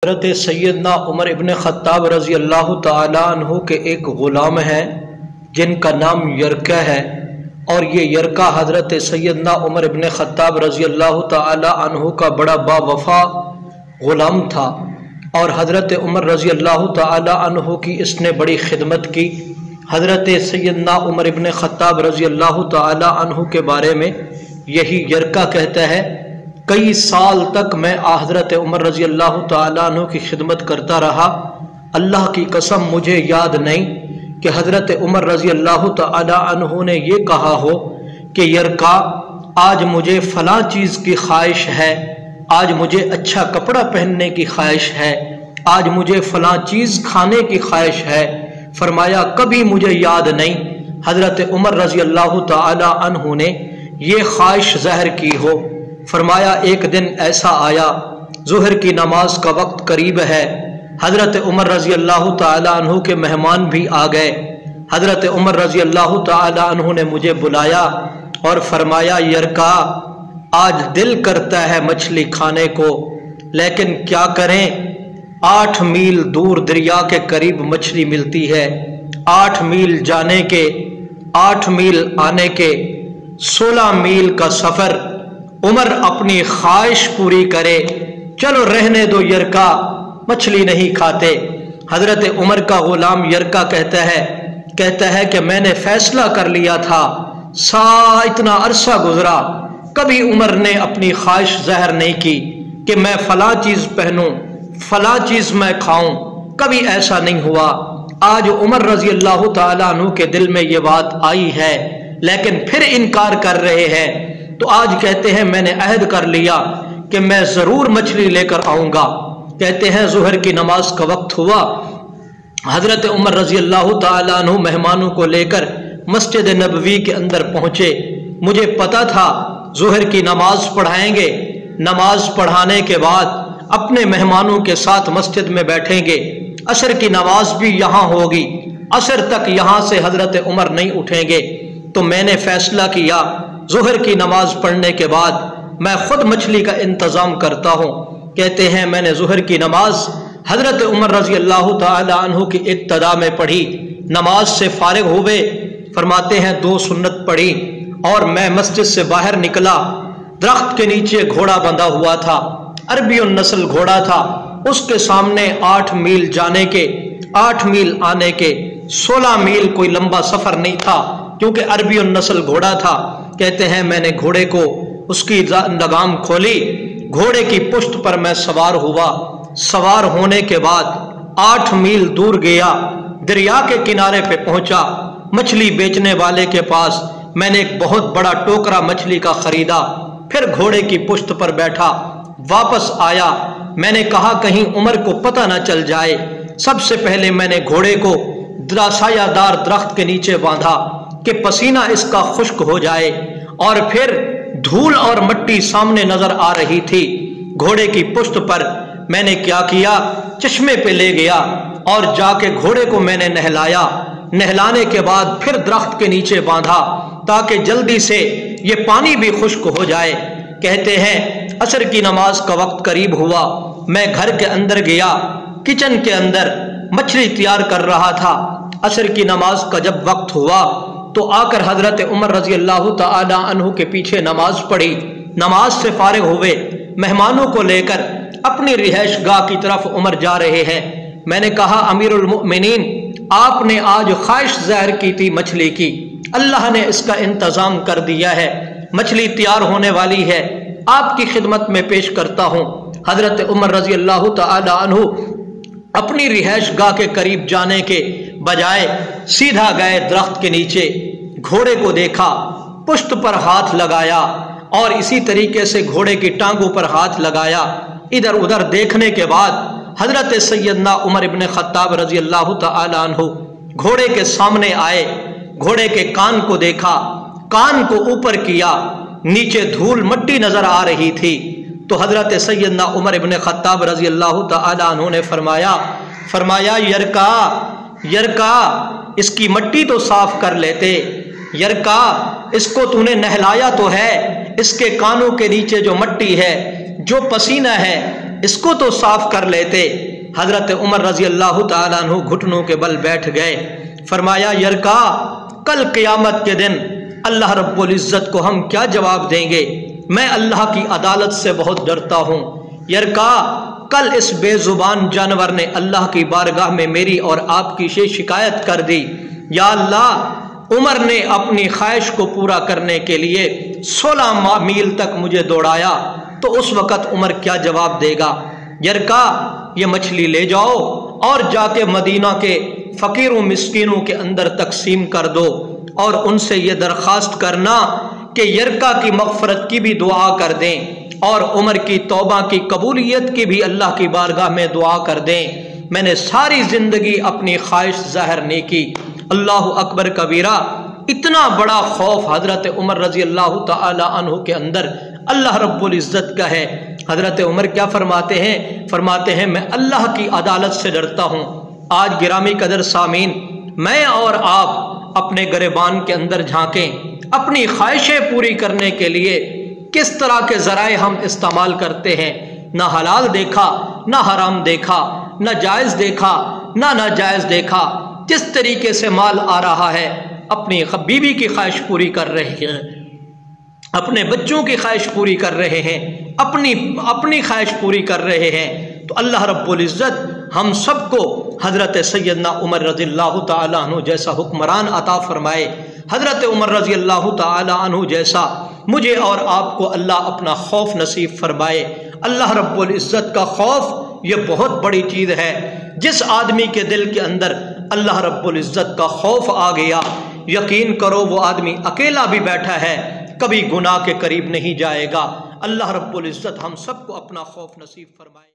حضرت سیدنا عمر ابن خطاب رضی اللہ تعالیٰ عنہ کے ایک غلام ہیں جن کا نام یرکا ہے، اور یہ یرکا حضرت سیدنا عمر ابن خطاب رضی اللہ تعالیٰ عنہ کا بڑا با وفا غلام تھا، اور حضرت عمر رضی اللہ تعالیٰ عنہ کی اس نے بڑی خدمت کی۔ حضرت سیدنا عمر ابن خطاب رضی اللہ تعالیٰ عنہ کے بارے میں یہی یرکا کہتا ہے، کئی سال تک میں حضرت عمر رضی اللہ تعالیٰ عنہ کی خدمت کرتا رہا، اللہ کی قسم مجھے یاد نہیں کہ حضرت عمر رضی اللہ تعالیٰ عنہ نے یہ کہا ہو کہ یرکا آج مجھے فلاں چیز کی خواہش ہے، آج مجھے اچھا کپڑا پہننے کی خواہش ہے، آج مجھے فلاں چیز کھانے کی خواہش ہے۔ فرمایا کبھی مجھے یاد نہیں حضرت عمر رضی اللہ تعالیٰ عنہ نے یہ خواہش ظاہر کی ہو۔ فرمایا ایک دن ایسا آیا، ظہر کی نماز کا وقت قریب ہے، حضرت عمر رضی اللہ تعالیٰ عنہ کے مہمان بھی آ گئے۔ حضرت عمر رضی اللہ تعالیٰ عنہ نے مجھے بلایا اور فرمایا یرکا آج دل کرتا ہے مچھلی کھانے کو، لیکن کیا کریں، 8 میل دور دریا کے قریب مچھلی ملتی ہے، 8 میل جانے کے، 8 میل آنے کے، 16 میل کا سفر، عمر اپنی خواہش پوری کرے، چلو رہنے دو یرکا، مچھلی نہیں کھاتے۔ حضرت عمر کا غلام یرکا کہتا ہے کہ میں نے فیصلہ کر لیا تھا، اتنا عرصہ گزرا، کبھی عمر نے اپنی خواہش ظاہر نہیں کی کہ میں فلاں چیز پہنوں، فلاں چیز میں کھاؤں، کبھی ایسا نہیں ہوا۔ آج عمر رضی اللہ تعالیٰ عنہ کے دل میں یہ بات آئی ہے، لیکن پھر انکار کر رہے ہیں، تو آج کہتے ہیں میں نے عہد کر لیا کہ میں ضرور مچھلی لے کر آؤں گا۔ کہتے ہیں ظہر کی نماز کا وقت ہوا، حضرت عمر رضی اللہ تعالیٰ عنہ مہمانوں کو لے کر مسجد نبوی کے اندر پہنچے۔ مجھے پتا تھا ظہر کی نماز پڑھائیں گے، نماز پڑھانے کے بعد اپنے مہمانوں کے ساتھ مسجد میں بیٹھیں گے، عصر کی نماز بھی یہاں ہوگی، عصر تک یہاں سے حضرت عمر نہیں اٹھیں گے۔ تو میں نے فیصلہ کیا ظہر کی نماز پڑھنے کے بعد میں خود مچھلی کا انتظام کرتا ہوں۔ کہتے ہیں میں نے ظہر کی نماز حضرت عمر رضی اللہ تعالی عنہ کی اقتداء میں پڑھی، نماز سے فارغ ہوئے، فرماتے ہیں 2 سنت پڑھی، اور میں مسجد سے باہر نکلا، درخت کے نیچے گھوڑا بندھا ہوا تھا، عربی النسل گھوڑا تھا، اس کے سامنے 8 میل جانے کے، 8 میل آنے کے، 16 میل کوئی لمبا سفر نہیں تھا کیونکہ عربی النسل گھوڑا تھا۔ کہتے ہیں میں نے گھوڑے کو اس کی لگام کھولی، گھوڑے کی پشت پر میں سوار ہوا، سوار ہونے کے بعد 8 میل دور گیا، دریا کے کنارے پہ پہنچا، مچھلی بیچنے والے کے پاس میں نے ایک بہت بڑا ٹوکرا مچھلی کا خریدا، پھر گھوڑے کی پشت پر بیٹھا، واپس آیا، میں نے کہا کہیں عمر کو پتہ نہ چل جائے، سب سے پہلے میں نے گھوڑے کو سایہ دار درخت کے نیچے باندھا کہ پسینہ اس کا خشک ہو جائے، اور پھر دھول اور مٹی سامنے نظر آ رہی تھی، گھوڑے کی پشت پر میں نے کیا کیا، چشمے پہ لے گیا اور جا کے گھوڑے کو میں نے نہلایا، نہلانے کے بعد پھر درخت کے نیچے باندھا تاکہ جلدی سے یہ پانی بھی خشک ہو جائے۔ کہتے ہیں عصر کی نماز کا وقت قریب ہوا، میں گھر کے اندر گیا، کچن کے اندر مچھلی تیار کر رہا تھا۔ عصر کی نماز کا جب وقت ہوا تو آ کر حضرت عمر رضی اللہ تعالی عنہ کے پیچھے نماز پڑھی، نماز سے فارغ ہوئے، مہمانوں کو لے کر اپنی رہائش گاہ کی طرف عمر جا رہے ہیں۔ میں نے کہا امیر المؤمنین آپ نے آج خواہش ظاہر کی تھی مچھلی کی، اللہ نے اس کا انتظام کر دیا ہے، مچھلی تیار ہونے والی ہے، آپ کی خدمت میں پیش کرتا ہوں۔ حضرت عمر رضی اللہ تعالی عنہ اپنی رہائش گاہ کے قریب جانے کے بجائے سیدھا گئے درخت کے نیچے، گھوڑے کو دیکھا، پشت پر ہاتھ لگایا، اور اسی طریقے سے گھوڑے کی ٹانگوں پر ہاتھ لگایا۔ ادھر ادھر دیکھنے کے بعد حضرت سیدنا عمر ابن خطاب رضی اللہ تعالی عنہ گھوڑے کے سامنے آئے، گھوڑے کے کان کو دیکھا، کان کو اوپر کیا، نیچے دھول مٹی نظر آ رہی تھی، تو حضرت سیدنا عمر ابن خطاب رضی اللہ تعالی عنہ نے فرمایا یرکا اس کی مٹی تو صاف کر لیتے، یرکا اس کو تو نے نہلایا تو ہے، اس کے کانوں کے نیچے جو مٹی ہے، جو پسینہ ہے، اس کو تو صاف کر لیتے۔ حضرت عمر رضی اللہ تعالیٰ عنہ گھٹنوں کے بل بیٹھ گئے، فرمایا یرکا کل قیامت کے دن اللہ رب العزت کو ہم کیا جواب دیں گے؟ میں اللہ کی عدالت سے بہت ڈرتا ہوں۔ یرکا کل اس بے زبان جانور نے اللہ کی بارگاہ میں میری اور آپ کی شکایت کر دی، یا اللہ عمر نے اپنی خواہش کو پورا کرنے کے لیے 16 میل تک مجھے دوڑایا، تو اس وقت عمر کیا جواب دے گا؟ یرکا یہ مچھلی لے جاؤ اور جا کے مدینہ کے فقیروں مسکینوں کے اندر تقسیم کر دو، اور ان سے یہ درخواست کرنا کہ یرکا کی مغفرت کی بھی دعا کر دیں اور عمر کی توبہ کی قبولیت کی بھی اللہ کی بارگاہ میں دعا کر دیں۔ میں نے ساری زندگی اپنی خواہش ظاہر نہیں کی۔ اللہ اکبر کبیرہ، اتنا بڑا خوف حضرت عمر رضی اللہ تعالی عنہ کے اندر اللہ رب العزت کا ہے۔ حضرت عمر کیا فرماتے ہیں؟ فرماتے ہیں میں اللہ کی عدالت سے ڈرتا ہوں۔ آج گرامی قدر سامعین، میں اور آپ اپنے گریبان کے اندر جھانکیں، اپنی خواہشیں پوری کرنے کے لیے کس طرح کے ذرائع ہم استعمال کرتے ہیں۔ نہ حلال دیکھا، نہ حرام دیکھا، نہ جائز دیکھا، نہ ناجائز دیکھا، جس طریقے سے مال آ رہا ہے اپنی بیوی کی خواہش پوری کر رہے ہیں، اپنے بچوں کی خواہش پوری کر رہے ہیں، اپنی خواہش پوری کر رہے ہیں۔ تو اللہ رب العزت ہم سب کو حضرت سیدنا عمر رضی اللہ تعالیٰ عنہ جیسا حکمران عطا فرمائے، حضرت عمر رضی اللہ تعالیٰ عنہ جیسا مجھے اور آپ کو اللہ اپنا خوف نصیب فرمائے۔ اللہ رب العزت کا خوف یہ بہت بڑی چیز ہے۔ جس آدمی کے دل کے اندر اللہ رب العزت کا خوف آ گیا، یقین کرو وہ آدمی اکیلا بھی بیٹھا ہے کبھی گناہ کے قریب نہیں جائے گا۔ اللہ رب العزت ہم سب کو اپنا خوف نصیب فرمائے۔